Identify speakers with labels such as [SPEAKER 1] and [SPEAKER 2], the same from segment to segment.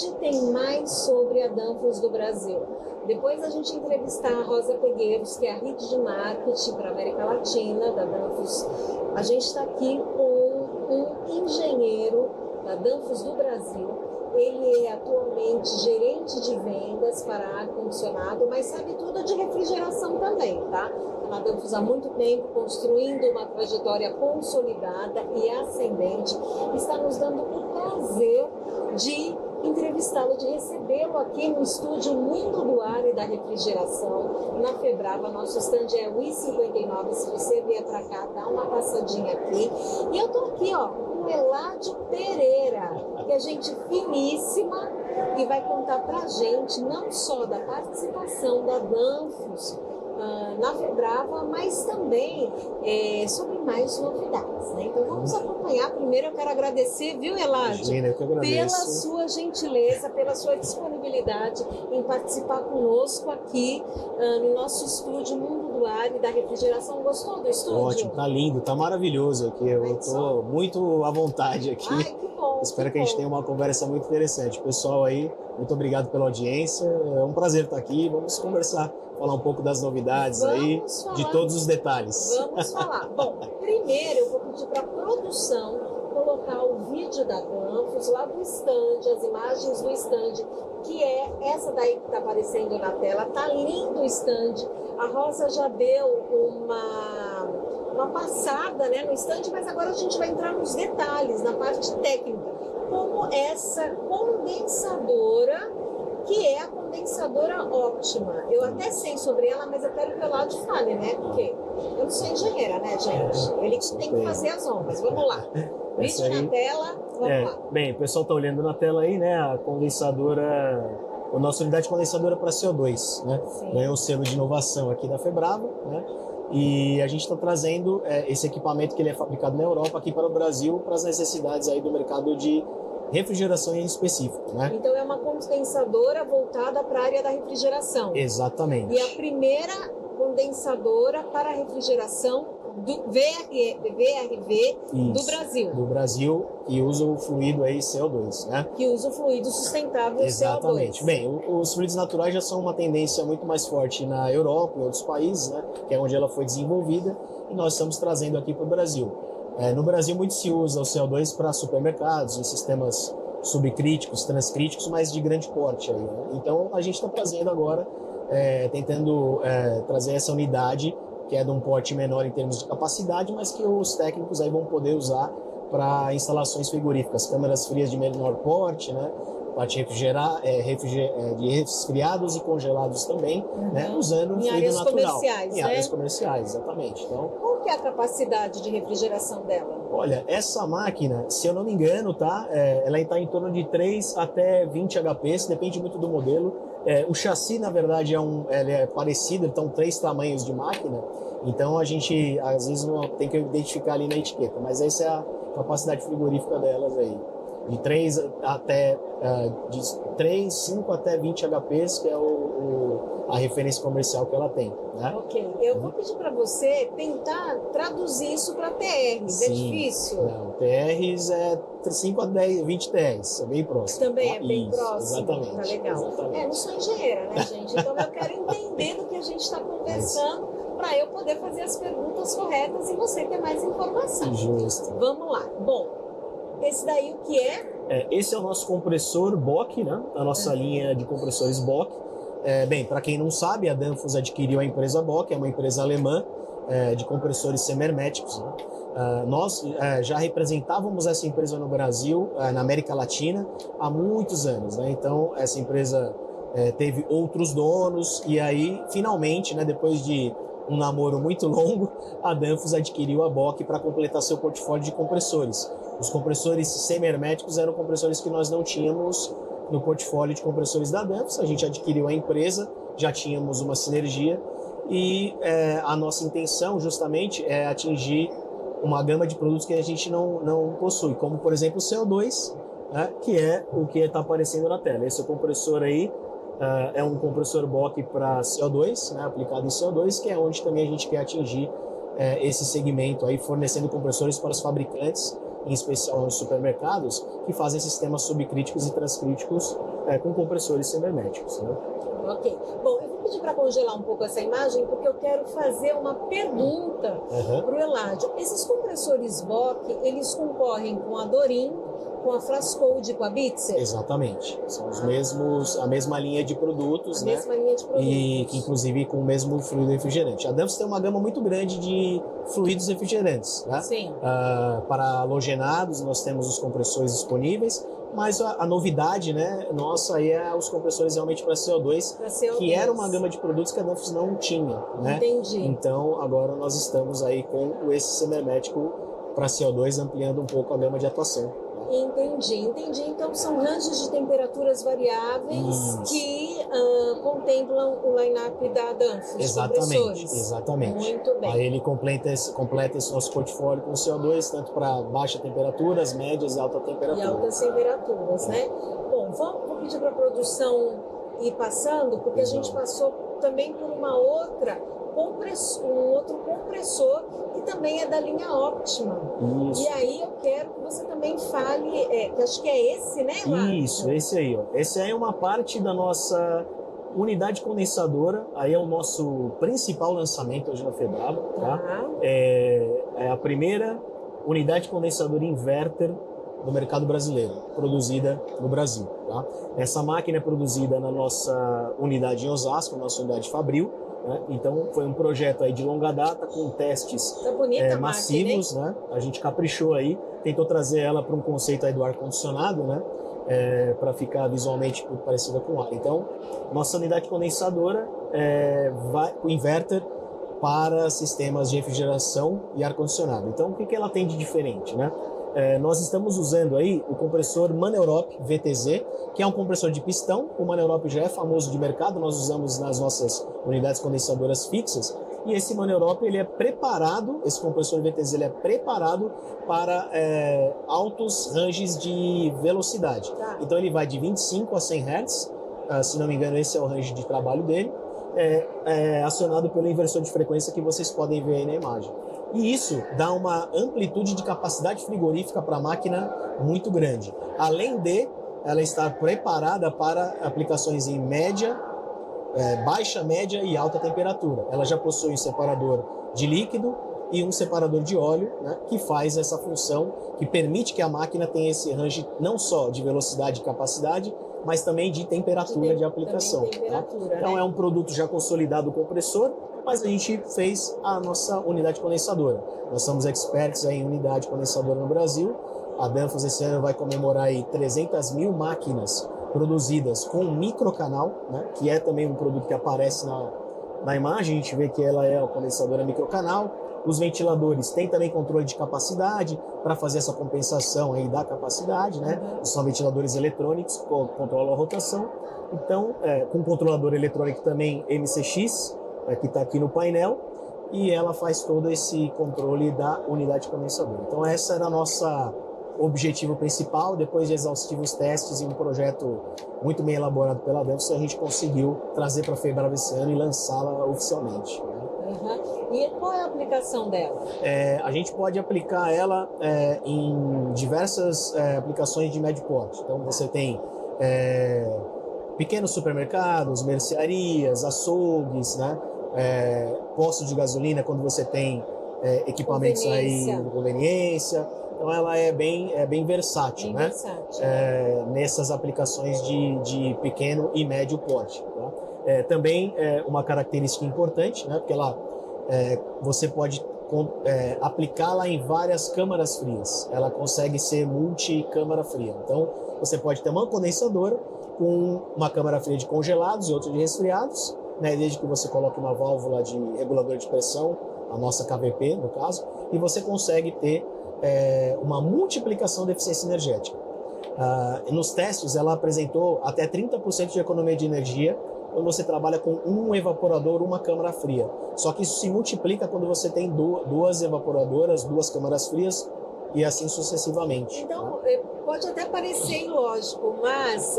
[SPEAKER 1] hoje tem mais sobre a Danfoss do Brasil. Depois a gente entrevistar a Rosa Pegueiros, que é a Head de Marketing para a América Latina da Danfoss, a gente está aqui com um engenheiro da Danfoss do Brasil. Ele é atualmente gerente de vendas para ar-condicionado, mas sabe tudo de refrigeração também, tá? Na Danfoss há muito tempo, construindo uma trajetória consolidada e ascendente. Está nos dando o prazer de entrevistá-lo, de recebê-lo aqui no estúdio Mundo do Ar e da Refrigeração, na Febrava. Nosso stand é o I59, se você vier para cá, dá uma passadinha aqui. E eu tô aqui, ó, com o Eládio Pereira, que é gente finíssima e vai contar pra gente não só da participação da Danfoss na Febrava, mas também sobre mais novidades, né? Então vamos acompanhar. Primeiro eu quero agradecer, viu, Eládio?
[SPEAKER 2] Imagina, eu que agradeço.
[SPEAKER 1] Pela sua gentileza, pela sua disponibilidade em participar conosco aqui no nosso estúdio Mundo do Ar e da Refrigeração. Gostou do estúdio?
[SPEAKER 2] Ótimo, tá lindo, tá maravilhoso aqui. Eu tô muito à vontade aqui.
[SPEAKER 1] Ai, que bom.
[SPEAKER 2] Espero que a gente tenha uma conversa muito interessante. Pessoal aí, muito obrigado pela audiência. É um prazer estar aqui. Vamos conversar, falar um pouco das novidades aí, de todos os detalhes.
[SPEAKER 1] Vamos falar. Bom, primeiro eu vou pedir para a produção colocar o vídeo da Danfoss lá do stand, as imagens do stand, que é essa daí que está aparecendo na tela. Tá lindo o stand. A Rosa já deu uma passada, né, no stand, mas agora a gente vai entrar nos detalhes, na parte técnica, como essa condensadora, que é a condensadora óptima. Eu até sei sobre ela, mas eu quero que o Eládio fale, né? Porque eu não sou engenheira, né, gente? Ele tem que fazer as honras. Vamos lá. Vídeo na tela, vamos lá.
[SPEAKER 2] Bem, o pessoal está olhando na tela aí, né? A condensadora, a nossa unidade condensadora para CO2, né? Ganhou o selo de inovação aqui da Febrava, né? E a gente está trazendo esse equipamento que ele é fabricado na Europa aqui para o Brasil, para as necessidades aí do mercado de refrigeração em específico, né?
[SPEAKER 1] Então é uma condensadora voltada para a área da refrigeração.
[SPEAKER 2] Exatamente.
[SPEAKER 1] E a primeira condensadora para refrigeração do VRV do Brasil.
[SPEAKER 2] Do Brasil, que usa o fluido aí CO2, né?
[SPEAKER 1] Que usa o fluido sustentável
[SPEAKER 2] Exatamente.
[SPEAKER 1] CO2.
[SPEAKER 2] Bem, os fluidos naturais já são uma tendência muito mais forte na Europa e outros países, né? Que é onde ela foi desenvolvida, e nós estamos trazendo aqui para o Brasil. No Brasil, muito se usa o CO2 para supermercados, em sistemas subcríticos, transcríticos, mas de grande porte. Aí, né? Então, a gente está trazendo agora, tentando trazer essa unidade, que é de um porte menor em termos de capacidade, mas que os técnicos aí vão poder usar para instalações frigoríficas, câmaras frias de menor porte, né? Parte de resfriados e congelados também, né? Usando um fluido natural. Em áreas comerciais, exatamente. Então,
[SPEAKER 1] qual que é a capacidade de refrigeração dela?
[SPEAKER 2] Olha, essa máquina, se eu não me engano, tá? Ela está em torno de 3 até 20 HPs, depende muito do modelo. O chassi, na verdade, ele é parecido, então 3 tamanhos de máquina. Então a gente, às vezes, não tem que identificar ali na etiqueta, mas essa é a capacidade frigorífica delas aí. De 5 até 20 HPs, que é a referência comercial que ela tem, né?
[SPEAKER 1] Ok. Eu vou pedir para você tentar traduzir isso para TRs.
[SPEAKER 2] Sim.
[SPEAKER 1] É difícil?
[SPEAKER 2] Não, TRs é 5 a 20 TRs, é bem próximo.
[SPEAKER 1] Também
[SPEAKER 2] tá?
[SPEAKER 1] é bem próximo.
[SPEAKER 2] Exatamente.
[SPEAKER 1] Tá legal.
[SPEAKER 2] Exatamente.
[SPEAKER 1] Não sou engenheira, né, gente? Então eu quero entender do que a gente está conversando para eu poder fazer as perguntas corretas e você ter mais informação.
[SPEAKER 2] Justo.
[SPEAKER 1] Vamos lá. Bom, esse daí o que é?
[SPEAKER 2] Esse é o nosso compressor Bock, né? A nossa linha de compressores Bock. Bem, para quem não sabe, a Danfoss adquiriu a empresa Bock, é uma empresa alemã de compressores semiherméticos. Né? Nós já representávamos essa empresa no Brasil, na América Latina, há muitos anos. Né? Então, essa empresa teve outros donos e aí, finalmente, né, depois de um namoro muito longo, a Danfoss adquiriu a Bock para completar seu portfólio de compressores. Os compressores semi-herméticos eram compressores que nós não tínhamos no portfólio de compressores da Danfoss. A gente adquiriu a empresa, já tínhamos uma sinergia e a nossa intenção justamente é atingir uma gama de produtos que a gente não possui, como por exemplo o CO2, né, que é o que está aparecendo na tela. Esse compressor aí é um compressor Bock para CO2, né, aplicado em CO2, que é onde também a gente quer atingir esse segmento aí, fornecendo compressores para os fabricantes em especial nos supermercados, que fazem sistemas subcríticos e transcríticos com compressores semiherméticos, né?
[SPEAKER 1] Ok. Bom, eu vou pedir para congelar um pouco essa imagem, porque eu quero fazer uma pergunta para o Eladio. Esses compressores Bock, eles concorrem com a Dorin, com a Flascode, com a Bitzer?
[SPEAKER 2] Exatamente. São os mesmos, a mesma linha de produtos,
[SPEAKER 1] A
[SPEAKER 2] né?
[SPEAKER 1] mesma linha de produtos.
[SPEAKER 2] E que, inclusive, com o mesmo fluido refrigerante. A Danfoss tem uma gama muito grande de fluidos refrigerantes, né?
[SPEAKER 1] Sim.
[SPEAKER 2] Para halogenados, nós temos os compressores disponíveis, mas a novidade, né, nossa aí é os compressores realmente para CO2, que era uma gama de produtos que a Danfoss não tinha, né?
[SPEAKER 1] Entendi.
[SPEAKER 2] Então, agora nós estamos aí com esse semihermético para CO2, ampliando um pouco a gama de atuação.
[SPEAKER 1] Entendi. Então são ranges de temperaturas variáveis que contemplam o line-up da Danfoss.
[SPEAKER 2] Exatamente.
[SPEAKER 1] Muito bem.
[SPEAKER 2] Aí ele completa esse nosso portfólio com CO2, tanto para baixa temperaturas, médias e alta temperatura.
[SPEAKER 1] E altas temperaturas, né? Bom, vou pedir para a produção ir passando, porque a gente passou também por um outro compressor que também é da linha Optima.
[SPEAKER 2] Isso.
[SPEAKER 1] E aí eu quero que você também fale, que acho que é esse, né, Eladio?
[SPEAKER 2] Isso, esse aí, ó. Esse aí é uma parte da nossa unidade condensadora, aí é o nosso principal lançamento hoje na Febraba, tá? É a primeira unidade condensadora inverter do mercado brasileiro, produzida no Brasil, tá? Essa máquina é produzida na nossa unidade em Osasco, nossa unidade Fabril, né? Então foi um projeto aí de longa data com testes massivos, máquina, né? A gente caprichou aí, tentou trazer ela para um conceito aí do ar condicionado, né? Para ficar visualmente parecida com ar. Então, nossa unidade condensadora o inverter para sistemas de refrigeração e ar condicionado. Então, o que ela tem de diferente, né? Nós estamos usando aí o compressor Maneurope VTZ, que é um compressor de pistão. O Maneurope já é famoso de mercado, nós usamos nas nossas unidades condensadoras fixas. E esse Maneurope, ele é preparado, esse compressor VTZ, ele é preparado para altos ranges de velocidade. Então ele vai de 25 a 100 Hz, se não me engano esse é o range de trabalho dele, acionado pelo inversor de frequência que vocês podem ver aí na imagem. E isso dá uma amplitude de capacidade frigorífica para a máquina muito grande. Além de ela estar preparada para aplicações em média, baixa, média e alta temperatura. Ela já possui um separador de líquido e um separador de óleo, né, que faz essa função, que permite que a máquina tenha esse range não só de velocidade e capacidade, mas também de temperatura de aplicação. Temperatura, tá? Então é um produto já consolidado, o compressor, mas a gente fez a nossa unidade condensadora. Nós somos experts em unidade condensadora no Brasil. A Danfoss esse ano vai comemorar aí 300 mil máquinas produzidas com microcanal, né, que é também um produto que aparece na imagem. A gente vê que ela é a condensadora microcanal. Os ventiladores têm também controle de capacidade para fazer essa compensação aí da capacidade, né? São ventiladores eletrônicos que controlam a rotação. Então, com controlador eletrônico também MCX, que está aqui no painel, e ela faz todo esse controle da unidade condensadora. Então, essa era a nossa objetivo principal. Depois de exaustivos testes e um projeto muito bem elaborado pela Danfoss, a gente conseguiu trazer para a Febraba esse ano e lançá-la oficialmente, né?
[SPEAKER 1] E qual é a aplicação dela?
[SPEAKER 2] A gente pode aplicar ela em diversas aplicações de médio porte. Então você tem pequenos supermercados, mercearias, açougues, né? Postos de gasolina, quando você tem equipamentos aí de conveniência. Então ela é bem versátil, né? Nessas aplicações de pequeno e médio porte. Tá? Também uma característica importante, né? Porque você pode aplicá-la em várias câmaras frias. Ela consegue ser multi-câmara fria. Então você pode ter uma condensadora com uma câmara fria de congelados e outra de resfriados, né? Desde que você coloque uma válvula de regulador de pressão, a nossa KVP no caso, e você consegue ter uma multiplicação de eficiência energética. Nos testes, ela apresentou até 30% de economia de energia quando você trabalha com um evaporador, uma câmara fria. Só que isso se multiplica quando você tem duas evaporadoras, duas câmaras frias e assim sucessivamente.
[SPEAKER 1] Então, pode até parecer ilógico, mas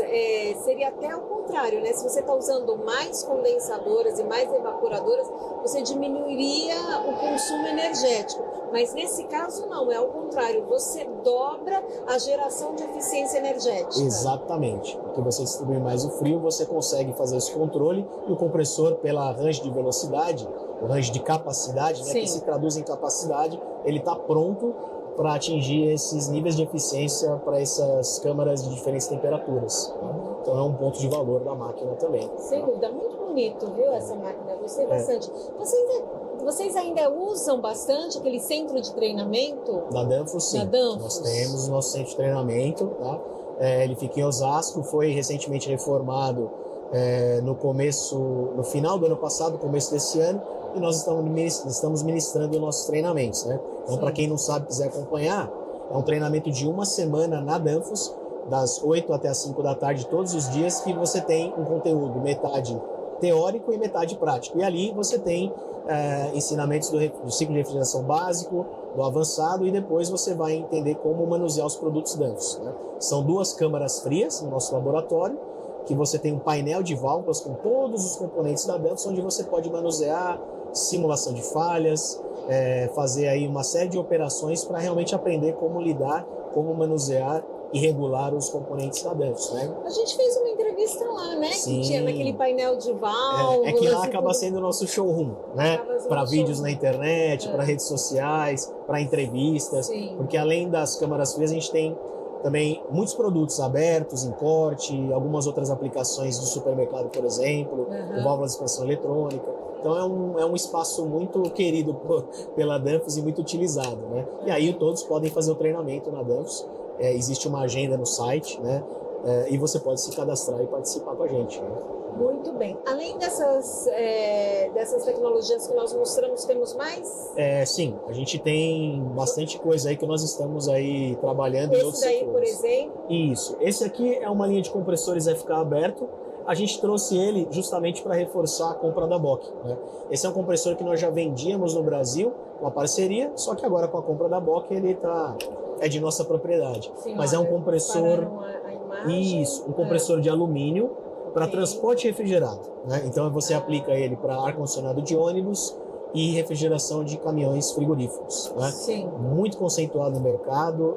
[SPEAKER 1] seria até o contrário, né? Se você está usando mais condensadoras e mais evaporadoras, você diminuiria o consumo energético. Mas nesse caso não, é o contrário, você dobra a geração de eficiência energética.
[SPEAKER 2] Exatamente, porque você distribui mais o frio, você consegue fazer esse controle e o compressor, pela range de velocidade, o range de capacidade, né, que se traduz em capacidade, ele está pronto para atingir esses níveis de eficiência para essas câmaras de diferentes temperaturas. Tá? Então é um ponto de valor da máquina também.
[SPEAKER 1] Sem dúvida, muito bonito, viu, essa máquina, gostei bastante. Vocês ainda usam bastante aquele centro de treinamento?
[SPEAKER 2] Da Danfoss, sim.
[SPEAKER 1] Da Danfoss.
[SPEAKER 2] Nós temos o nosso centro de treinamento, tá? Ele fica em Osasco, foi recentemente reformado no final do ano passado, começo desse ano, e nós estamos ministrando nossos treinamentos, né? Então, para quem não sabe, quiser acompanhar, é um treinamento de uma semana na Danfoss, das 8 até as 5 da tarde, todos os dias, que você tem um conteúdo metade teórico e metade prático. E ali você tem ensinamentos do ciclo de refrigeração básico, do avançado, e depois você vai entender como manusear os produtos Danfoss, né? São 2 câmaras frias no nosso laboratório, que você tem um painel de válvulas com todos os componentes da Danfoss, onde você pode manusear, simulação de falhas, fazer aí uma série de operações para realmente aprender como lidar, como manusear e regular os componentes da Danfoss, né?
[SPEAKER 1] A gente fez uma entrevista lá, né?
[SPEAKER 2] Sim.
[SPEAKER 1] Que tinha naquele painel de válvulas.
[SPEAKER 2] É que lá acaba sendo o nosso showroom, né? Para vídeos na internet, para redes sociais, para entrevistas.
[SPEAKER 1] Sim.
[SPEAKER 2] Porque além das câmaras frias, a gente tem também muitos produtos abertos, em corte, algumas outras aplicações do supermercado, por exemplo, com válvulas de expansão eletrônica. Então é um espaço muito querido pela Danfoss e muito utilizado, né? E aí todos podem fazer o treinamento na Danfoss. Existe uma agenda no site, né? E você pode se cadastrar e participar com a gente, né?
[SPEAKER 1] Muito bem. Além dessas tecnologias que nós mostramos, temos mais?
[SPEAKER 2] Sim, a gente tem bastante coisa aí que nós estamos aí trabalhando em outros setores.
[SPEAKER 1] Esse daí, por exemplo?
[SPEAKER 2] Isso. Esse aqui é uma linha de compressores FK aberto. A gente trouxe ele justamente para reforçar a compra da Bock, né? Esse é um compressor que nós já vendíamos no Brasil, uma parceria, só que agora com a compra da Bock ele é de nossa propriedade.
[SPEAKER 1] Sim,
[SPEAKER 2] mas é um compressor...
[SPEAKER 1] a imagem.
[SPEAKER 2] Isso, um compressor de alumínio para transporte refrigerado, né? Então você aplica ele para ar-condicionado de ônibus e refrigeração de caminhões frigoríficos, né?
[SPEAKER 1] Sim.
[SPEAKER 2] Muito conceituado no mercado,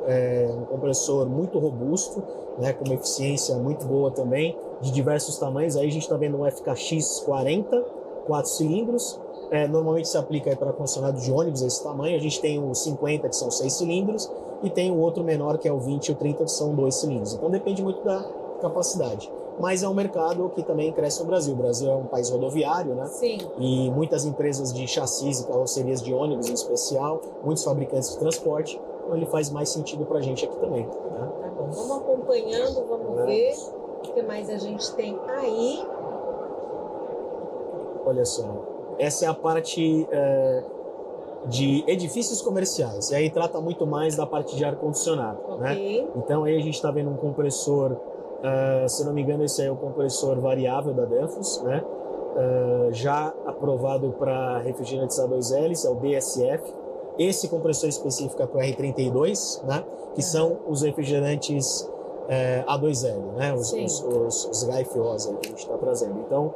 [SPEAKER 2] um compressor muito robusto, né? Com uma eficiência muito boa também, de diversos tamanhos. Aí a gente está vendo um FKX 40, 4 cilindros. Normalmente se aplica para ar-condicionado de ônibus esse tamanho. A gente tem o 50, que são 6 cilindros, e tem o outro menor, que é o 20 e o 30, que são 2 cilindros. Então depende muito da capacidade. Mas é um mercado que também cresce no Brasil. O Brasil é um país rodoviário, né?
[SPEAKER 1] Sim.
[SPEAKER 2] E muitas empresas de chassis e carrocerias de ônibus em especial, muitos fabricantes de transporte, então ele faz mais sentido para a gente aqui também, né?
[SPEAKER 1] Tá bom, vamos acompanhando, vamos ver o que mais a gente tem aí.
[SPEAKER 2] Olha só, essa é a parte de edifícios comerciais, e aí trata muito mais da parte de ar-condicionado, né? Então aí a gente está vendo um compressor, se não me engano esse aí é o compressor variável da Danfoss, né? Já aprovado para refrigerantes A2L, esse é o DSF. Esse compressor específico é para o R32, né? Que são os refrigerantes A2L, né? Os HFOs que a gente está trazendo. Então,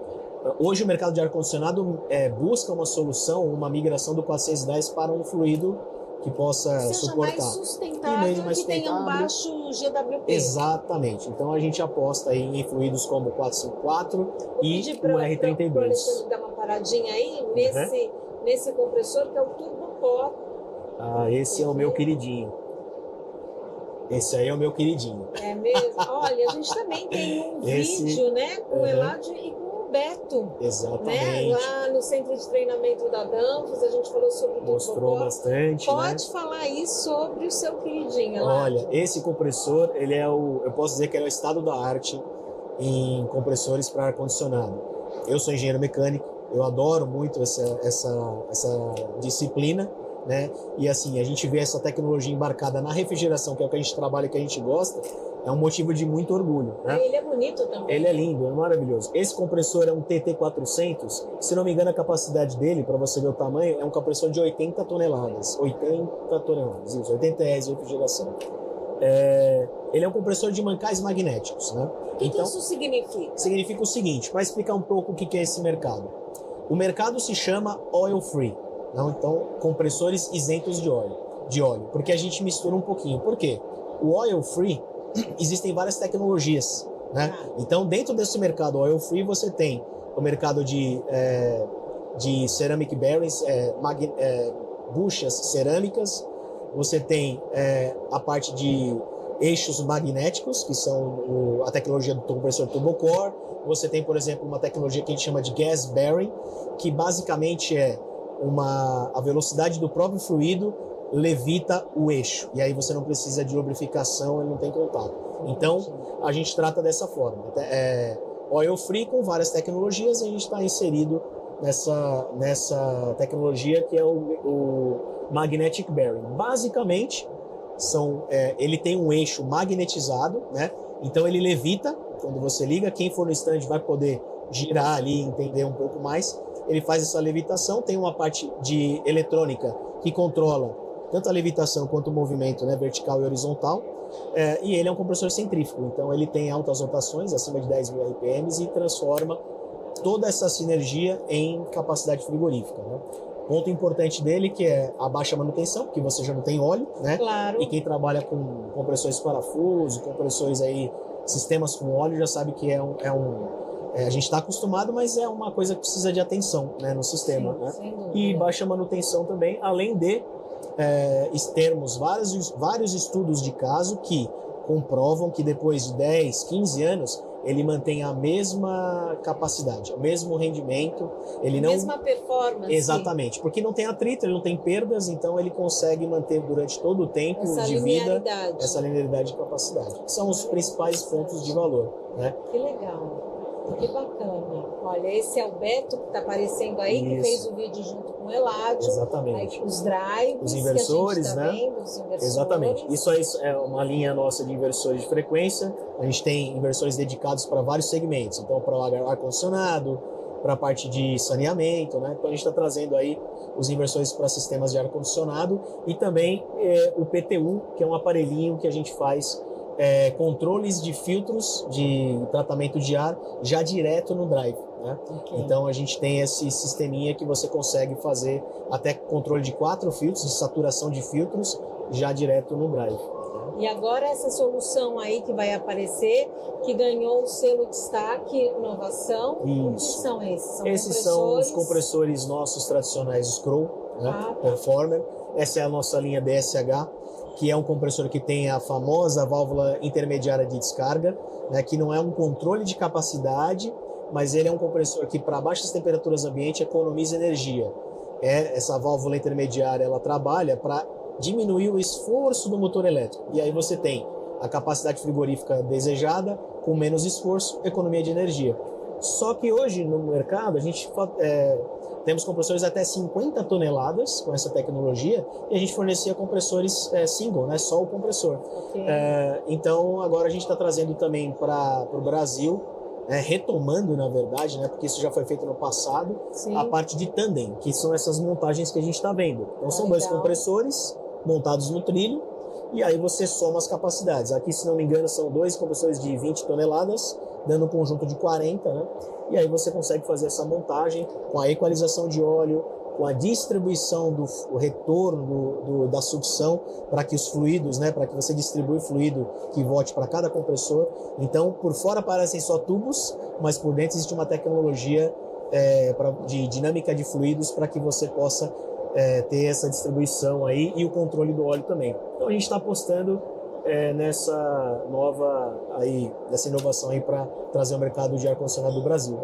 [SPEAKER 2] hoje o mercado de ar-condicionado busca uma solução, uma migração do 410 para um fluido que possa suportar.
[SPEAKER 1] Mais sustentável,
[SPEAKER 2] mais
[SPEAKER 1] que tenha um baixo GWP.
[SPEAKER 2] Exatamente. Então a gente aposta aí em fluidos como o 454 e o R32.
[SPEAKER 1] Vou dar uma paradinha aí nesse compressor que é o Turbo.
[SPEAKER 2] Esse é o meu queridinho. Esse aí é o meu queridinho.
[SPEAKER 1] É mesmo? Olha, a gente também tem um vídeo, né? Com o Eladio e com o Beto.
[SPEAKER 2] Exatamente.
[SPEAKER 1] Né? Lá no centro de treinamento da Danfoss, a gente falou sobre o
[SPEAKER 2] Mostrou bastante,
[SPEAKER 1] Pode falar aí sobre o seu queridinho, Eladio.
[SPEAKER 2] Olha, esse compressor, ele é eu posso dizer que ele é o estado da arte em compressores para ar-condicionado. Eu sou engenheiro mecânico, eu adoro muito essa disciplina, né? E assim, a gente vê essa tecnologia embarcada na refrigeração, que é o que a gente trabalha, que a gente gosta, é um motivo de muito orgulho, né?
[SPEAKER 1] Ele é bonito também.
[SPEAKER 2] Ele é lindo, é maravilhoso. Esse compressor é um TT400, se não me engano a capacidade dele, para você ver o tamanho, é um compressor de 80 toneladas. 80 toneladas, isso, 80 S de refrigeração. Ele é um compressor de mancais magnéticos, né?
[SPEAKER 1] O que isso significa?
[SPEAKER 2] Significa o seguinte, para explicar um pouco o que é esse mercado. O mercado se chama oil free, não? Então compressores isentos de óleo, porque a gente mistura um pouquinho. Por quê? O oil free, existem várias tecnologias, né? Então dentro desse mercado oil free você tem o mercado de ceramic bearings, buchas cerâmicas. Você tem a parte de eixos magnéticos, que são a tecnologia do compressor turbocore. Você tem, por exemplo, uma tecnologia que a gente chama de gas bearing, que basicamente é a velocidade do próprio fluido levita o eixo. E aí você não precisa de lubrificação, ele não tem contato. Então, a gente trata dessa forma. Oil free com várias tecnologias, a gente está inserido nessa tecnologia que é o magnetic bearing. Basicamente, ele tem um eixo magnetizado, né? Então ele levita, quando você liga, quem for no stand vai poder girar ali, entender um pouco mais. Ele faz essa levitação, tem uma parte de eletrônica que controla tanto a levitação quanto o movimento, né, vertical e horizontal. E ele é um compressor centrífugo, então ele tem altas rotações, acima de 10.000 RPMs, e transforma toda essa sinergia em capacidade frigorífica, né? Ponto importante dele que é a baixa manutenção, porque você já não tem óleo, né?
[SPEAKER 1] Claro.
[SPEAKER 2] E quem trabalha com compressores parafuso, compressores aí, sistemas com óleo, já sabe que a gente está acostumado, mas é uma coisa que precisa de atenção, né, no sistema.
[SPEAKER 1] Sim,
[SPEAKER 2] né?
[SPEAKER 1] sem dúvida.
[SPEAKER 2] E baixa manutenção também, além de termos vários estudos de caso que comprovam que depois de 10, 15 anos, ele mantém a mesma capacidade, o mesmo rendimento, ele não...
[SPEAKER 1] mesma performance.
[SPEAKER 2] Exatamente, porque não tem atrito, ele não tem perdas, então ele consegue manter durante todo o tempo de vida essa linearidade de capacidade. São os principais pontos de valor, né?
[SPEAKER 1] Que legal, que bacana. Olha, esse é o Beto que está aparecendo aí,
[SPEAKER 2] Isso.
[SPEAKER 1] que fez o vídeo junto com o Eládio.
[SPEAKER 2] Exatamente.
[SPEAKER 1] Aí, os drives,
[SPEAKER 2] os inversores,
[SPEAKER 1] que a gente tá
[SPEAKER 2] né?
[SPEAKER 1] vendo, os inversores.
[SPEAKER 2] Exatamente. Isso aí é uma linha nossa de inversores de frequência. A gente tem inversores dedicados para vários segmentos. Então, para o ar-condicionado, para a parte de saneamento, né? Então, a gente está trazendo aí os inversores para sistemas de ar-condicionado e também o PTU, que é um aparelhinho que a gente faz controles de filtros de tratamento de ar já direto no drive, né? Okay. Então a gente tem esse sisteminha que você consegue fazer até controle de 4 filtros, de saturação de filtros já direto no drive.
[SPEAKER 1] E agora essa solução aí que vai aparecer, que ganhou o selo destaque inovação,
[SPEAKER 2] Isso.
[SPEAKER 1] O que são esses?
[SPEAKER 2] Esses são os compressores nossos tradicionais Scroll, né? Performer. Essa é a nossa linha DSH, que é um compressor que tem a famosa válvula intermediária de descarga, né, que não é um controle de capacidade, mas ele é um compressor que, para baixas temperaturas ambiente, economiza energia. Essa válvula intermediária ela trabalha para diminuir o esforço do motor elétrico. E aí você tem a capacidade frigorífica desejada, com menos esforço, economia de energia. Só que hoje no mercado a gente temos compressores até 50 toneladas com essa tecnologia e a gente fornecia compressores single, né? Só o compressor. Okay. Então agora a gente está trazendo também para o Brasil, retomando na verdade, né? Porque isso já foi feito no passado, sim, a parte de tandem, que são essas montagens que a gente está vendo. Então são dois compressores montados no trilho e aí você soma as capacidades. Aqui, se não me engano, são 2 compressores de 20 toneladas, dando um conjunto de 40, né? E aí você consegue fazer essa montagem com a equalização de óleo, com a distribuição do retorno da sucção para que os fluidos, né, para que você distribui fluido que volte para cada compressor. Então, por fora parecem só tubos, mas por dentro existe uma tecnologia de dinâmica de fluidos para que você possa ter essa distribuição aí e o controle do óleo também. Então a gente está apostando nessa inovação aí para trazer o mercado de ar-condicionado do Brasil.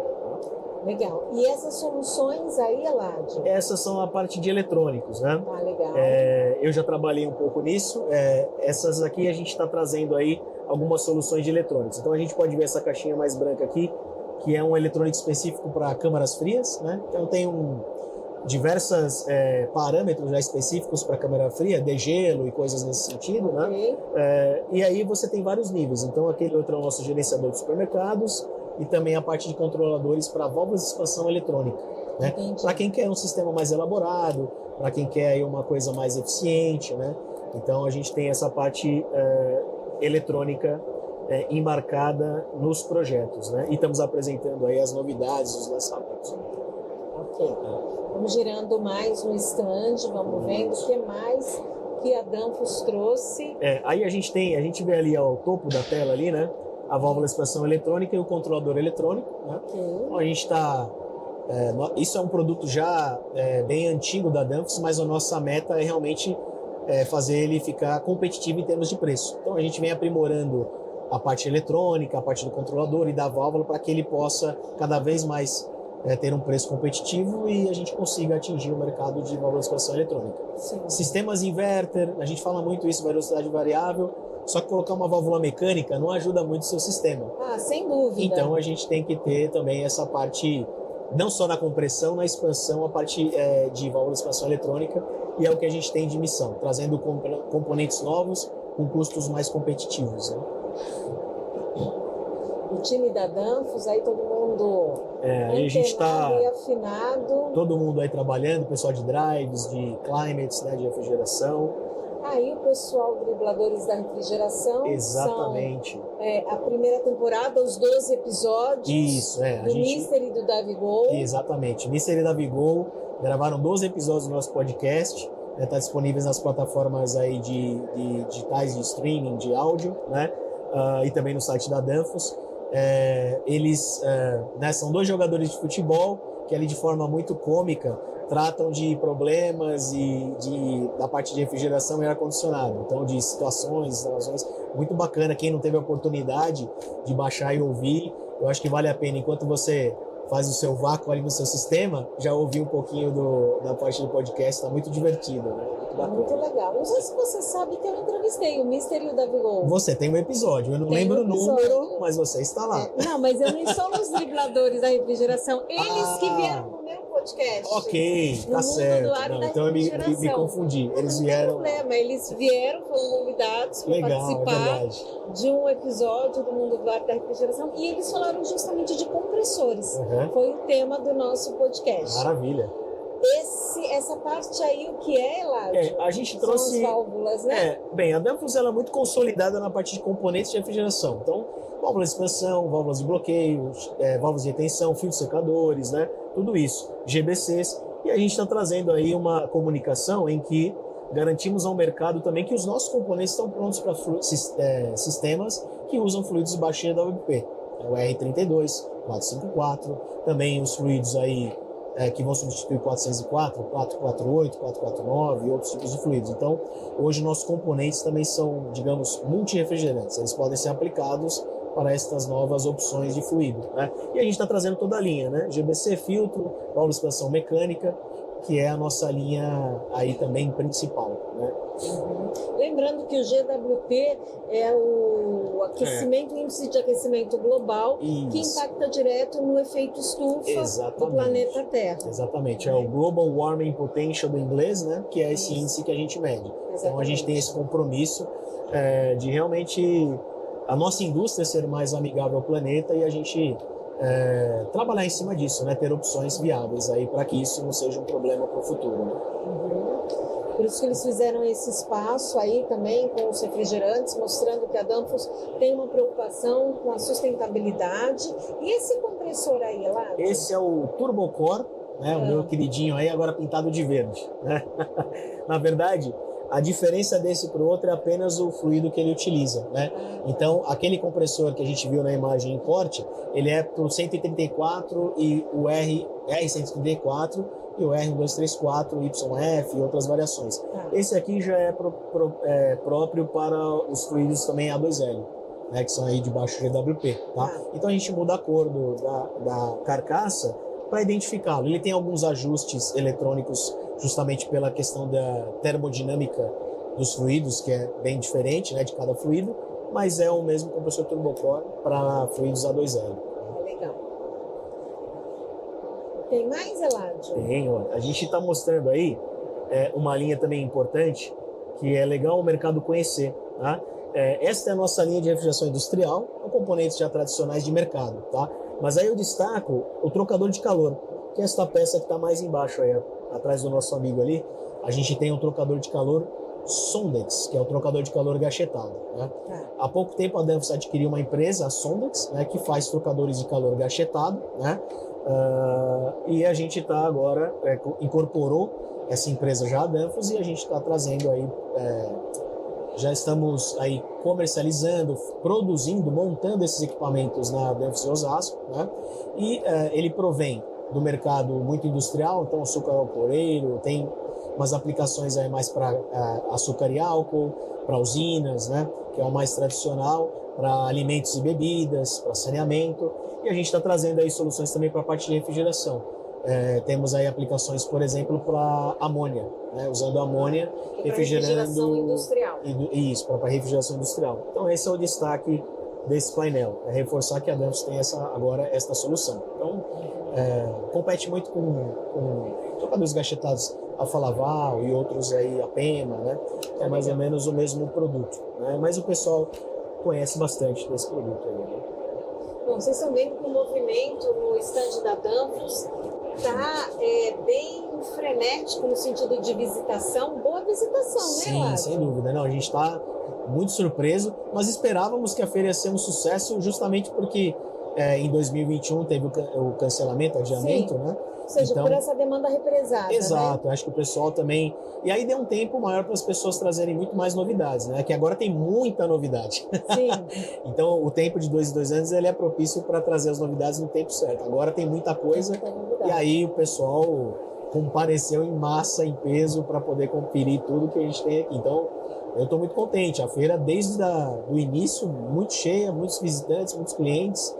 [SPEAKER 1] Legal. E essas soluções aí, Eládio?
[SPEAKER 2] Essas são a parte de eletrônicos, né?
[SPEAKER 1] Ah, legal.
[SPEAKER 2] Eu já trabalhei um pouco nisso. Essas aqui a gente está trazendo aí algumas soluções de eletrônicos. Então a gente pode ver essa caixinha mais branca aqui, que é um eletrônico específico para câmaras frias, né? Então tem diversos parâmetros já específicos para câmara fria, degelo e coisas nesse sentido, né?
[SPEAKER 1] Ok.
[SPEAKER 2] E aí você tem vários níveis. Então, aquele outro é o nosso gerenciador de supermercados e também a parte de controladores para válvulas de expansão eletrônica, né? Para quem quer um sistema mais elaborado, para quem quer aí uma coisa mais eficiente, né? Então, a gente tem essa parte eletrônica embarcada nos projetos, né? E estamos apresentando aí as novidades, os lançamentos.
[SPEAKER 1] Ok. Vamos girando mais no stand, vamos vendo o que mais que a Danfoss trouxe.
[SPEAKER 2] Aí a gente vê ali ao topo da tela ali, né? A válvula de expansão eletrônica e o controlador eletrônico, né?
[SPEAKER 1] Ok.
[SPEAKER 2] Então a gente está... isso é um produto já bem antigo da Danfoss, mas a nossa meta é realmente fazer ele ficar competitivo em termos de preço. Então a gente vem aprimorando a parte eletrônica, a parte do controlador e da válvula para que ele possa cada vez mais ter um preço competitivo e a gente consiga atingir o mercado de válvula de expansão eletrônica.
[SPEAKER 1] Sim.
[SPEAKER 2] Sistemas inverter, a gente fala muito isso, velocidade variável, só que colocar uma válvula mecânica não ajuda muito o seu sistema.
[SPEAKER 1] Ah, sem dúvida.
[SPEAKER 2] Então a gente tem que ter também essa parte, não só na compressão, na expansão, a parte de válvula de expansão eletrônica, e é o que a gente tem de missão, trazendo componentes novos com custos mais competitivos, né?
[SPEAKER 1] O time da Danfoss, aí todo mundo
[SPEAKER 2] aí a gente está
[SPEAKER 1] e afinado.
[SPEAKER 2] Todo mundo aí trabalhando, pessoal de drives, de climates, né, de refrigeração.
[SPEAKER 1] Aí o pessoal dribladores da refrigeração.
[SPEAKER 2] Exatamente.
[SPEAKER 1] São, a primeira temporada, os 12 episódios.
[SPEAKER 2] Isso,
[SPEAKER 1] do Mister e do Davigol.
[SPEAKER 2] Exatamente. Mister e Davigol gravaram 12 episódios do nosso podcast. Está disponíveis nas plataformas aí de digitais de streaming, de áudio, né? E também no site da Danfoss. Eles são dois jogadores de futebol que ali de forma muito cômica tratam de problemas e da parte de refrigeração e ar-condicionado. Então, de situações muito bacana. Quem não teve a oportunidade de baixar e ouvir, eu acho que vale a pena. Enquanto você faz o seu vácuo ali no seu sistema, já ouvi um pouquinho da parte do podcast, está muito divertido, né? Muito bacana.
[SPEAKER 1] Muito legal. Não sei se você sabe que eu entrevistei o Mister e o Davigol.
[SPEAKER 2] Você tem um episódio, eu não lembro o número, mas você está lá.
[SPEAKER 1] Não, mas eu não estou nos dribladores da refrigeração. Eles que vieram no meu podcast.
[SPEAKER 2] Ok, tá certo. Então eu me confundi. Eles vieram.
[SPEAKER 1] Não tem problema, eles vieram, foram convidados para participar de um episódio do Mundo do Ar da Refrigeração e eles falaram justamente de compressores. Foi o tema do nosso podcast.
[SPEAKER 2] Maravilha.
[SPEAKER 1] Essa parte aí, o que é, Ládio?
[SPEAKER 2] A gente trouxe...
[SPEAKER 1] São as válvulas, né?
[SPEAKER 2] Bem, a Danfoss ela é muito consolidada na parte de componentes de refrigeração. Então, válvulas de expansão, válvulas de bloqueio, válvulas de retenção, fios secadores, né? Tudo isso, GBCs. E a gente está trazendo aí uma comunicação em que garantimos ao mercado também que os nossos componentes estão prontos para sistemas que usam fluidos de baixa EWP. O R32, 454, também os fluidos aí que vão substituir 404, 448, 449 e outros tipos de fluidos. Então, hoje nossos componentes também são, digamos, multi-refrigerantes. Eles podem ser aplicados para estas novas opções de fluido, né? E a gente está trazendo toda a linha, né? GBC, filtro, válvula de expansão mecânica, que é a nossa linha aí também principal, né?
[SPEAKER 1] Lembrando que o GWP é o aquecimento, índice de aquecimento global, que impacta direto no efeito estufa do planeta Terra.
[SPEAKER 2] Exatamente, é o Global Warming Potential do inglês, né? Que é esse índice que a gente mede. Exatamente. Então a gente tem esse compromisso de realmente a nossa indústria ser mais amigável ao planeta e a gente trabalhar em cima disso, né? Ter opções viáveis aí para que isso não seja um problema para o futuro, né?
[SPEAKER 1] Por isso que eles fizeram esse espaço aí também com os refrigerantes, mostrando que a Danfoss tem uma preocupação com a sustentabilidade. E esse compressor aí, Ládio?
[SPEAKER 2] Esse é o Turbocore, né? O meu queridinho aí, agora pintado de verde, né? Na verdade, a diferença desse para o outro é apenas o fluido que ele utiliza, né? Então, aquele compressor que a gente viu na imagem em corte, ele é para o 134 e o R134 e o R1234, YF e outras variações. Esse aqui já é próprio para os fluidos também A2L, né? Que são aí de baixo GWP, tá? Então, a gente muda a cor da carcaça para identificá-lo. Ele tem alguns ajustes eletrônicos justamente pela questão da termodinâmica dos fluidos, que é bem diferente, né, de cada fluido, mas é o mesmo compressor turbocore para fluidos A2L.
[SPEAKER 1] Legal. tem mais, Eladio?
[SPEAKER 2] Tem, olha. A gente está mostrando aí uma linha também importante, que é legal o mercado conhecer, tá? Esta é a nossa linha de refrigeração industrial, com componentes já tradicionais de mercado, tá? Mas aí eu destaco o trocador de calor, que é esta peça que está mais embaixo aí, atrás do nosso amigo ali. A gente tem um trocador de calor Sondex, que é o trocador de calor gachetado, né? Há pouco tempo a Danfoss adquiriu uma empresa, a Sondex, né, que faz trocadores de calor gachetado, né? E a gente está agora, incorporou essa empresa já a Danfoss, e a gente está trazendo aí, já estamos aí comercializando, produzindo, montando esses equipamentos na Danfoss Osasco, né? E ele provém do mercado muito industrial, então açúcar alcooleiro, tem umas aplicações aí mais para açúcar e álcool, para usinas, né, que é o mais tradicional, para alimentos e bebidas, para saneamento, e a gente está trazendo aí soluções também para a parte de refrigeração. Temos aí aplicações, por exemplo, para amônia, né, usando amônia, refrigerando...
[SPEAKER 1] refrigeração industrial.
[SPEAKER 2] Isso, para refrigeração industrial. Então esse é o destaque desse painel, é reforçar que a Danfoss tem agora esta solução. Então, compete muito com trocadores gachetados Alfa Laval e outros aí, a Pema, né? É mais ou menos o mesmo produto, né? Mas o pessoal conhece bastante desse produto aí, né?
[SPEAKER 1] Bom, vocês estão vendo que o movimento no estande da Danfoss está bem frenético no sentido de visitação, boa visitação, né,
[SPEAKER 2] Sim, sem dúvida. Não, a gente está muito surpreso, mas esperávamos que a feira ia ser um sucesso justamente porque em 2021 teve o cancelamento, adiamento, né?
[SPEAKER 1] Ou seja,
[SPEAKER 2] então,
[SPEAKER 1] por essa demanda represada.
[SPEAKER 2] Exato,
[SPEAKER 1] né?
[SPEAKER 2] Acho que o pessoal também... E aí deu um tempo maior para as pessoas trazerem muito mais novidades, né? Que agora tem muita novidade.
[SPEAKER 1] Sim.
[SPEAKER 2] Então o tempo de 2 em 2 anos ele é propício para trazer as novidades no tempo certo. Agora tem muita coisa e aí o pessoal compareceu em massa, em peso, para poder conferir tudo que a gente tem aqui. Então eu estou muito contente. A feira, desde o início, muito cheia, muitos visitantes, muitos clientes,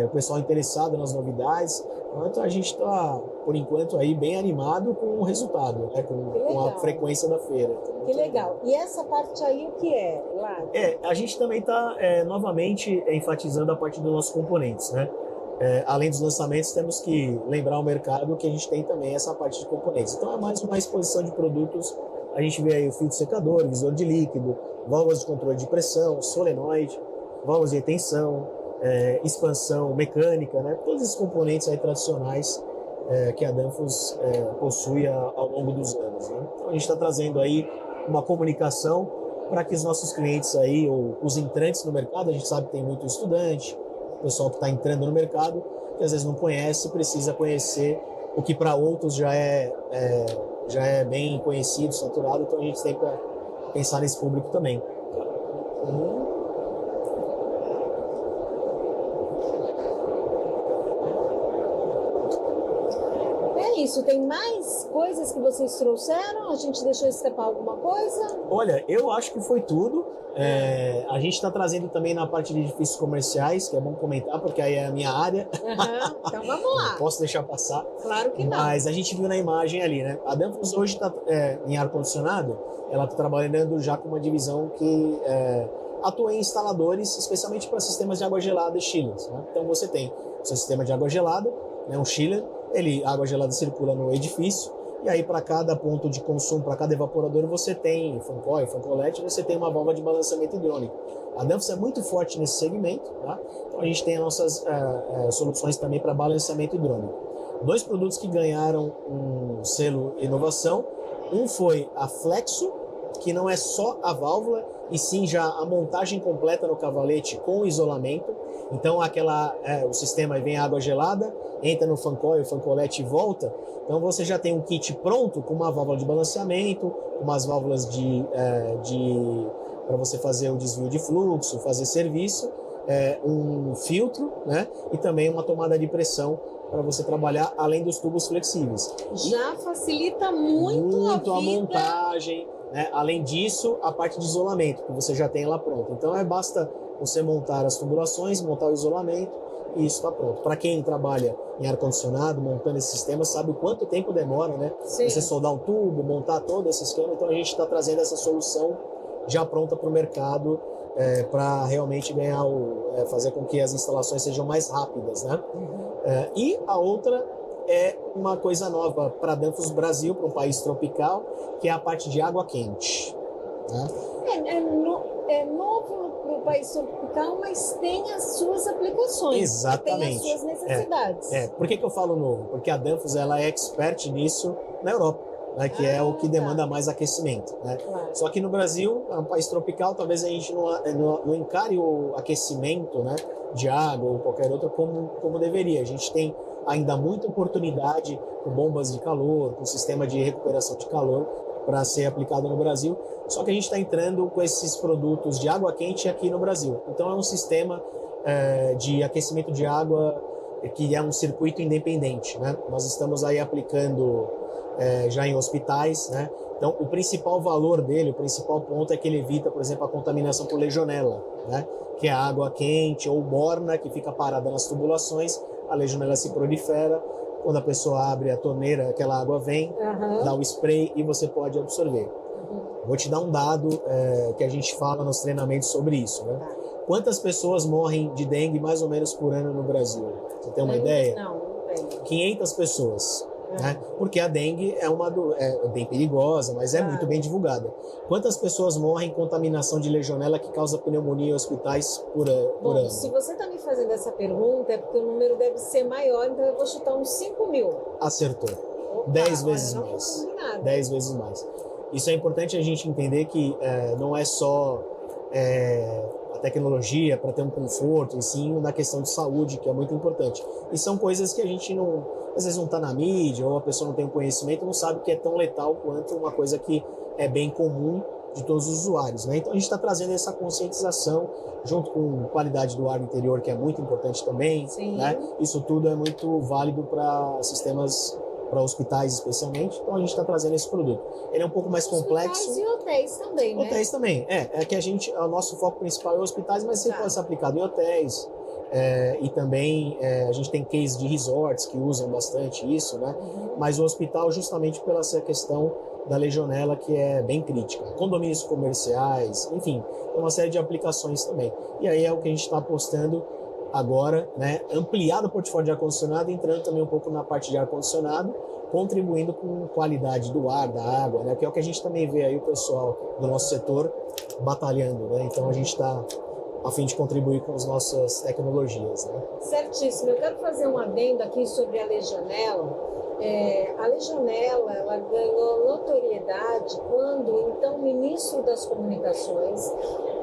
[SPEAKER 2] o pessoal interessado nas novidades. Então a gente está, por enquanto, aí bem animado com o resultado, né? com a frequência da feira.
[SPEAKER 1] Que legal. E essa parte aí, o que é, lá?
[SPEAKER 2] A gente também está novamente enfatizando a parte dos nossos componentes, né? Além dos lançamentos, temos que lembrar ao mercado que a gente tem também essa parte de componentes. Então é mais uma exposição de produtos. A gente vê aí o filtro secador, visor de líquido, válvulas de controle de pressão, solenoide, válvulas de retenção, expansão mecânica, né? Todos esses componentes aí tradicionais que a Danfoss possui ao longo dos anos, né? Então a gente está trazendo aí uma comunicação para que os nossos clientes aí, ou os entrantes no mercado, a gente sabe que tem muito estudante, o pessoal que está entrando no mercado, que às vezes não conhece, precisa conhecer o que para outros já é bem conhecido, saturado, então a gente tem que pensar nesse público também.
[SPEAKER 1] Isso, tem mais coisas que vocês trouxeram? A gente deixou escapar alguma coisa?
[SPEAKER 2] Olha, eu acho que foi tudo. A gente está trazendo também na parte de edifícios comerciais, que é bom comentar, porque aí é a minha área.
[SPEAKER 1] Então vamos lá.
[SPEAKER 2] Não posso deixar passar.
[SPEAKER 1] Claro que não.
[SPEAKER 2] Mas a gente viu na imagem ali, né? A Danfoss hoje está em ar-condicionado, ela está trabalhando já com uma divisão que atua em instaladores, especialmente para sistemas de água gelada e chillers, né? Então você tem o seu sistema de água gelada, né, um chiller, a água gelada circula no edifício, e aí para cada ponto de consumo, para cada evaporador, você tem fan coil, fan collet, você tem uma válvula de balanceamento hidrônico. A Danfoss é muito forte nesse segmento, tá? Então a gente tem as nossas soluções também para balanceamento hidrônico. 2 produtos que ganharam um selo inovação, um foi a Flexo, que não é só a válvula, e sim já a montagem completa no cavalete com isolamento. Então o sistema vem água gelada, entra no fan coil, fan collet e volta. Então você já tem um kit pronto com uma válvula de balanceamento, umas válvulas para você fazer o desvio de fluxo, fazer serviço, um filtro, né? E também uma tomada de pressão para você trabalhar além dos tubos flexíveis.
[SPEAKER 1] Já facilita muito
[SPEAKER 2] a montagem, né? Além disso, a parte de isolamento, que você já tem lá pronto. Então basta você montar as tubulações, montar o isolamento e isso está pronto. Para quem trabalha em ar-condicionado, montando esse sistema, sabe o quanto tempo demora, né?
[SPEAKER 1] Sim.
[SPEAKER 2] Você soldar um tubo, montar todo esse esquema. Então a gente está trazendo essa solução já pronta para o mercado, para realmente fazer com que as instalações sejam mais rápidas, né? E a outra é uma coisa nova para a Danfoss Brasil, para um país tropical, que é a parte de água quente. Né?
[SPEAKER 1] É novo para o país tropical, mas tem as suas aplicações.
[SPEAKER 2] Exatamente.
[SPEAKER 1] Tem as suas necessidades.
[SPEAKER 2] Por que eu falo novo? Porque a Danfoss ela é expert nisso na Europa, né, que é o que demanda mais aquecimento. Né?
[SPEAKER 1] Claro.
[SPEAKER 2] Só que no Brasil, é um país tropical, talvez a gente não encare o aquecimento, né, de água ou qualquer outra como deveria. A gente tem ainda muita oportunidade com bombas de calor, com sistema de recuperação de calor para ser aplicado no Brasil. Só que a gente está entrando com esses produtos de água quente aqui no Brasil. Então é um sistema de aquecimento de água que é um circuito independente. Né? Nós estamos aí aplicando já em hospitais. Né? Então o principal valor dele, o principal ponto é que ele evita, por exemplo, a contaminação por legionela, né? Que é a água quente ou morna que fica parada nas tubulações, a legionela se prolifera. Quando a pessoa abre a torneira, aquela água vem, dá o spray e você pode absorver. Vou te dar um dado que a gente fala nos treinamentos sobre isso. Né? Quantas pessoas morrem de dengue mais ou menos por ano no Brasil? Você tem uma ideia?
[SPEAKER 1] Não tenho.
[SPEAKER 2] 500 pessoas. Né? Porque a dengue é bem perigosa, mas é muito bem divulgada. Quantas pessoas morrem em contaminação de legionela que causa pneumonia em hospitais por ano?
[SPEAKER 1] Se você está me fazendo essa pergunta, é porque o número deve ser maior, então eu vou chutar uns 5.000.
[SPEAKER 2] Acertou. 10 vezes mais. 10 vezes mais. Isso é importante a gente entender que não é só a tecnologia para ter um conforto, e sim na questão de saúde, que é muito importante. E são coisas que a gente às vezes não está na mídia, ou a pessoa não tem o conhecimento, não sabe que é tão letal quanto uma coisa que é bem comum de todos os usuários. Né? Então a gente está trazendo essa conscientização, junto com qualidade do ar interior, que é muito importante também. Né? Isso tudo é muito válido para sistemas, para hospitais especialmente, então a gente está trazendo esse produto. Ele é um pouco mais complexo.
[SPEAKER 1] Hospitais e hotéis também, né?
[SPEAKER 2] Hotéis também, é que o nosso foco principal é hospitais, mas ele pode ser aplicado em hotéis, e também a gente tem case de resorts que usam bastante isso, né? Mas o hospital, justamente pela essa questão da legionela, que é bem crítica. Condomínios comerciais, enfim, uma série de aplicações também. E aí é o que a gente está apostando agora, né, ampliar o portfólio de ar-condicionado, entrando também um pouco na parte de ar-condicionado, contribuindo com qualidade do ar, da água, né, que é o que a gente também vê aí o pessoal do nosso setor batalhando, né, então a gente está a fim de contribuir com as nossas tecnologias. Né.
[SPEAKER 1] Certíssimo. Eu quero fazer um adendo aqui sobre a legionela. A legionela ela ganhou notoriedade quando o então ministro das Comunicações,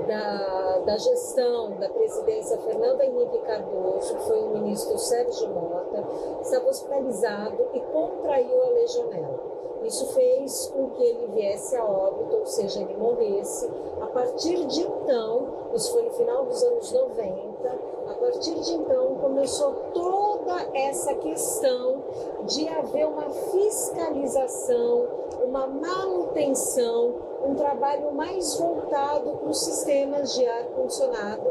[SPEAKER 1] da gestão da presidência Fernando Henrique Cardoso, que foi o ministro Sérgio Mota, estava hospitalizado e contraiu a legionela. Isso fez com que ele viesse a óbito, ou seja, ele morresse. A partir de então, isso foi no final dos anos 90, a partir de então começou toda essa questão de haver uma fiscalização, uma manutenção, um trabalho mais voltado para os sistemas de ar-condicionado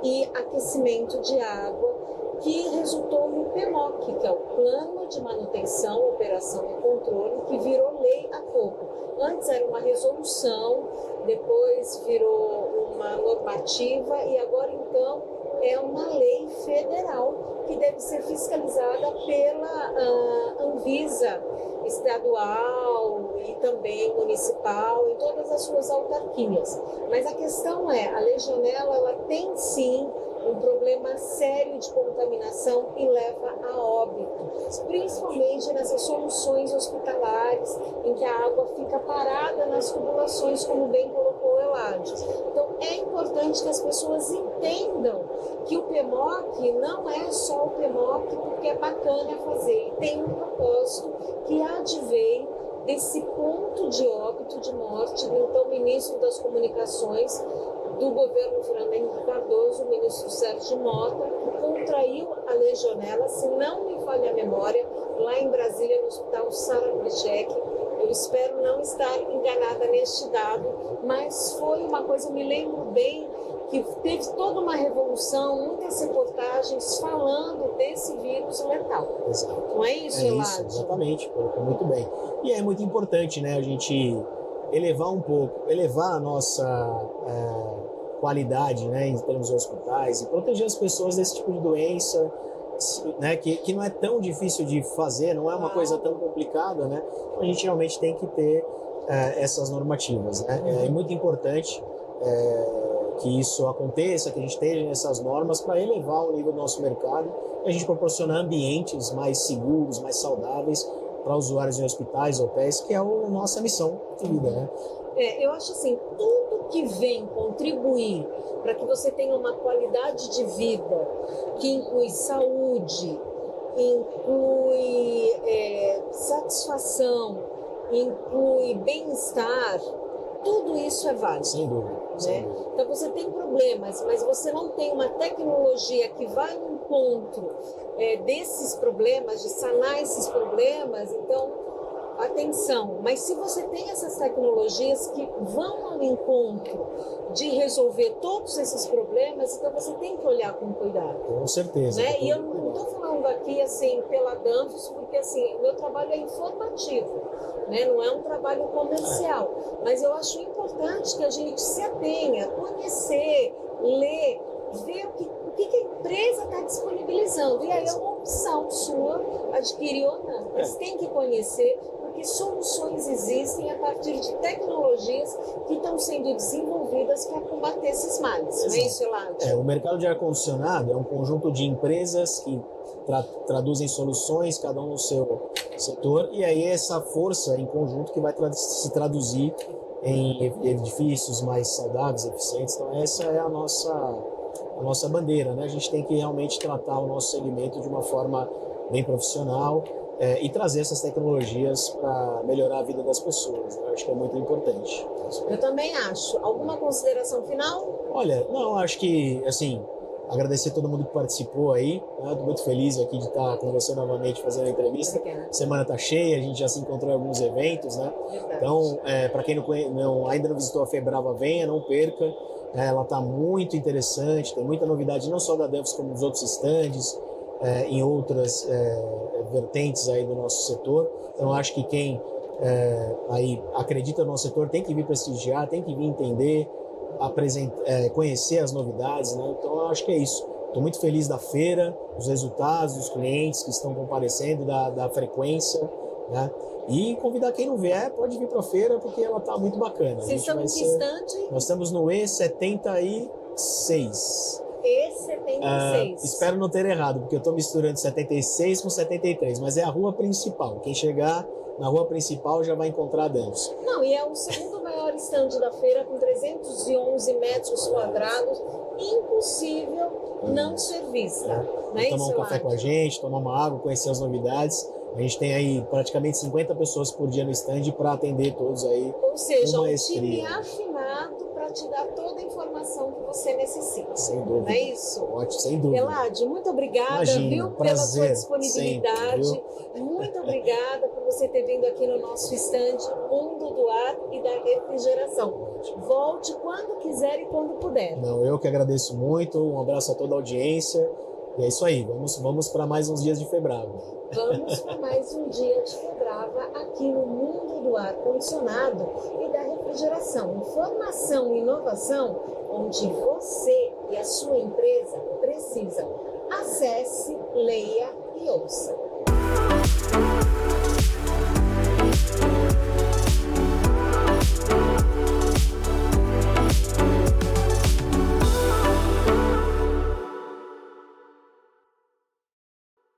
[SPEAKER 1] e aquecimento de água, que resultou no PMOC, que é o Plano de Manutenção, Operação e Controle, que virou lei há pouco. Antes era uma resolução, depois virou uma normativa e agora então é uma lei federal que deve ser fiscalizada pela Anvisa estadual e também municipal, em todas as suas autarquias. Mas a questão a legionela ela tem sim um problema sério de contaminação e leva a óbito, principalmente nessas soluções hospitalares em que a água fica parada nas tubulações, como bem colocou o Elade. Então é importante que as pessoas entendam que o PMOC não é só o PMOC porque é bacana fazer, tem um propósito que advém desse ponto de óbito, de morte, do então ministro das Comunicações do governo Fernando Henrique Cardoso, o ministro Sérgio Mota, que contraiu a legionela, se não me falha a memória, lá em Brasília, no Hospital Sara Kubitschek. Eu espero não estar enganada neste dado, mas foi uma coisa, eu me lembro bem, que teve toda uma revolução, muitas reportagens falando desse vírus letal.
[SPEAKER 2] Exato.
[SPEAKER 1] Não é isso,
[SPEAKER 2] Elade?
[SPEAKER 1] Isso,
[SPEAKER 2] exatamente, colocou muito bem. E é muito importante, né, a gente elevar a nossa qualidade, né, em termos de hospitais e proteger as pessoas desse tipo de doença né, que não é tão difícil de fazer, não é uma coisa tão complicada, né? Então a gente realmente tem que ter essas normativas, né? É muito importante que isso aconteça, que a gente tenha essas normas para elevar o nível do nosso mercado e a gente proporcionar ambientes mais seguros, mais saudáveis para usuários em hospitais, hotéis, que é a nossa missão de vida, né?
[SPEAKER 1] Eu acho assim, tudo que vem contribuir para que você tenha uma qualidade de vida que inclui saúde, inclui satisfação, inclui bem-estar, tudo isso é válido.
[SPEAKER 2] Sem dúvida.
[SPEAKER 1] Né?
[SPEAKER 2] Sem dúvida.
[SPEAKER 1] Então você tem problemas, mas você não tem uma tecnologia que vai ao encontro desses problemas, de sanar esses problemas, então atenção. Mas se você tem essas tecnologias que vão ao encontro de resolver todos esses problemas, então você tem que olhar com cuidado.
[SPEAKER 2] Com certeza.
[SPEAKER 1] Né? E eu não estou falando aqui assim pela Danfoss, porque assim, o meu trabalho é informativo, né? Não é um trabalho comercial. Mas eu acho importante que a gente se atenha, conhecer, ler, ver o que a empresa está disponibilizando. E aí é uma opção sua adquirir ou não. Mas tem que conhecer, porque soluções existem a partir de tecnologias que estão sendo desenvolvidas para combater esses males. Não é isso, Eladio?
[SPEAKER 2] O mercado de ar-condicionado é um conjunto de empresas que traduzem soluções, cada um no seu setor, e aí essa força em conjunto que vai se traduzir em edifícios mais saudáveis, eficientes. Então essa é a nossa bandeira, né? A gente tem que realmente tratar o nosso segmento de uma forma bem profissional e trazer essas tecnologias para melhorar a vida das pessoas, né? Eu acho que é muito importante.
[SPEAKER 1] Eu também acho. Alguma consideração final?
[SPEAKER 2] Olha, não, acho que, assim, agradecer a todo mundo que participou aí, né? Estou muito feliz aqui de estar com você novamente fazendo a entrevista.
[SPEAKER 1] Obrigada.
[SPEAKER 2] Semana está cheia, a gente já se encontrou em alguns eventos, né?
[SPEAKER 1] Verdade.
[SPEAKER 2] Então, para quem ainda não visitou a Febrava, venha, não perca. Ela está muito interessante, tem muita novidade, não só da Danfoss, como dos outros estandes, em outras vertentes aí do nosso setor. Então, acho que quem aí acredita no nosso setor tem que vir prestigiar, tem que vir entender, conhecer as novidades, né? Então, eu acho que é isso. Estou muito feliz da feira, dos resultados, dos clientes que estão comparecendo, da frequência, né? E convidar quem não vier, pode vir para a feira, porque ela está muito bacana.
[SPEAKER 1] Vocês estão em que estande?
[SPEAKER 2] Nós estamos no E76.
[SPEAKER 1] E76.
[SPEAKER 2] Espero não ter errado, porque eu estou misturando 76 com 73, mas é a rua principal. Quem chegar na rua principal já vai encontrar a Danfoss.
[SPEAKER 1] Não, e é o segundo maior estande da feira, com 311 metros quadrados, impossível não ser vista. Não é
[SPEAKER 2] tomar
[SPEAKER 1] isso,
[SPEAKER 2] um café com a gente, tomar uma água, conhecer as novidades. A gente tem aí praticamente 50 pessoas por dia no stand para atender todos aí.
[SPEAKER 1] Ou seja,
[SPEAKER 2] com
[SPEAKER 1] um time
[SPEAKER 2] maestria.
[SPEAKER 1] afinado para te dar toda a informação que você necessita.
[SPEAKER 2] Sem dúvida.
[SPEAKER 1] Não é isso?
[SPEAKER 2] Ótimo, sem dúvida.
[SPEAKER 1] Eladio, muito obrigada,
[SPEAKER 2] Imagina,
[SPEAKER 1] viu, pela
[SPEAKER 2] prazer,
[SPEAKER 1] sua disponibilidade.
[SPEAKER 2] sempre,
[SPEAKER 1] Muito obrigada por você ter vindo aqui no nosso stand Mundo do Ar e da Refrigeração. Volte quando quiser e quando puder.
[SPEAKER 2] Não, eu que agradeço muito. Um abraço a toda a audiência. E é isso aí. Vamos para mais uns dias de Febrava.
[SPEAKER 1] Vamos para mais um dia de Febrava aqui no Mundo do Ar-Condicionado e da Refrigeração. Informação e inovação onde você e a sua empresa precisam. Acesse, leia e ouça.